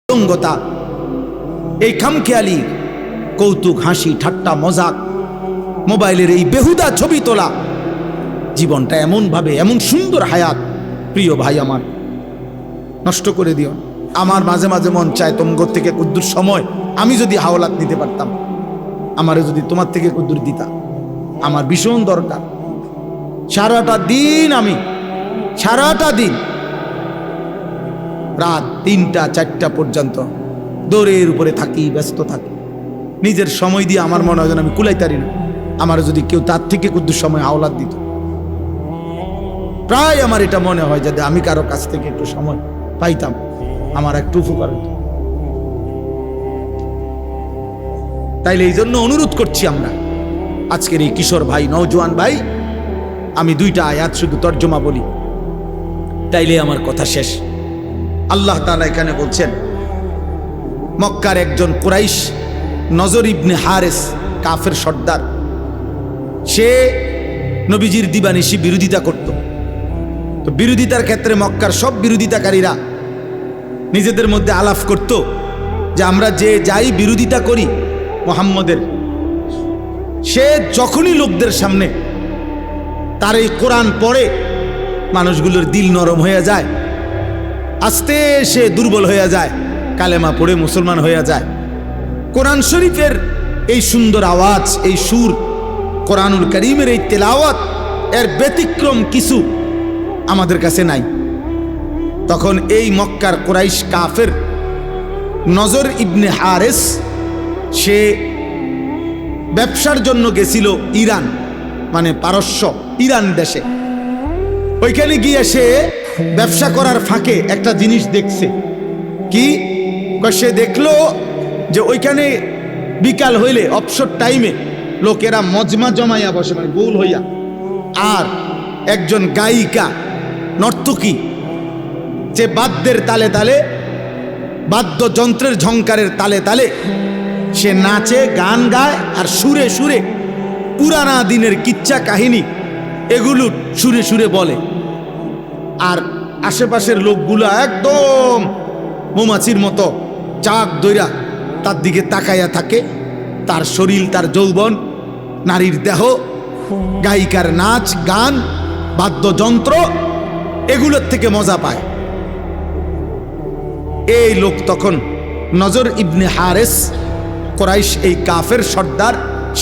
উলঙ্গতা, এই খামখেয়ালি কৌতুক, হাসি ঠাট্টা, মজাক, মোবাইলের এই বেহুদা ছবি তোলা, জীবনটা এমন ভাবে, এমন সুন্দর হায়াত, প্রিয় ভাই আমার, নষ্ট করে দিও। আমার মাঝে মাঝে মন চায় তোমগর থেকে কুদ্দুর সময় আমি যদি হাওলাত নিতে পারতাম, আমারে যদি তোমার থেকে কুদ্দুর দিতা, আমার ভীষণ দরকার। সারাটা দিন আমি সারাটা দিন রাত 3টা 4টা পর্যন্ত দৌড়ের উপরে থাকি, ব্যস্ত থাকি, নিজের সময় দিয়ে আমার মনে হয় যেন আমি কুলাইতারি না। আমার যদি কেউ তার থেকে কুদ্দুর সময় হাওলাত দিত, প্রায় আমার এটা মনে হয় যাতে আমি কারো কাছ থেকে একটু সময় পাইতাম, আমার একটু উপকার হতো। তাইলে এই জন্য অনুরোধ করছি আমরা আজকের এই কিশোর ভাই, নওজোয়ান ভাই, আমি 2টা আয়াত শুধু তর্জমা বলি, তাইলে আমার কথা শেষ। আল্লাহ তাআলা এখানে বলছেন, মক্কার একজন কুরাইশ নজর ইবনে হারেস, কাফের সর্দার, সে নবীজির দিবানিশি বিরোধিতা করত। তো বিরোধিতার ক্ষেত্রে মক্কার সব বিরোধিতাকারীরা নিজেদের মধ্যে আলাপ করত যে আমরা যে যাই বিরোধিতা করি মুহাম্মদের, সে যখনই লোকদের সামনে তার এই কোরআন পড়ে মানুষগুলোর দিল নরম হয়ে যায়, আস্তে সে দুর্বল হয়ে যায়, কালেমা পড়ে মুসলমান হয়ে যায়। কোরআন শরীফের এই সুন্দর আওয়াজ, এই সুর, কোরআনুল কারীমের এই তেলাওয়াত, এর ব্যতিক্রম কিছু আমাদের কাছে নাই। তখন এই মক্কার কুরাইশ কাফের নজর ইবনে হারেস, সে ব্যবসার জন্য গেছিল ইরান, মানে পারস্য, ইরান দেশে। ওইখানে গিয়ে সে ব্যবসা করার ফাঁকে একটা জিনিস দেখছে। কি? সে দেখলো যে ওইখানে বিকাল হইলে, অবসর টাইমে লোকেরা মজমা জমাইয়া বসে, মানে গোল হইয়া, আর একজন গায়িকা, নর্তকী, যে বাদ্যের তালে তালে, বাদ্যযন্ত্রের ঝংকারের তালে তালে সে নাচে, গান গায়, আর সুরে সুরে পুরানা দিনের কিচ্ছা কাহিনী এগুলো সুরে সুরে বলে। আর আশেপাশের লোকগুলো একদম মৌমাছির মতো চাক দইরা তার দিকে তাকাইয়া থাকে। তার শরীর, তার যৌবন, নারীর দেহ, গায়িকার নাচ, গান, বাদ্যযন্ত্র, এগুলোর থেকে মজা পায়। এই লোক তখন নজর ইবনে হারেস, কুরাইশ এই কাফের সর্দার,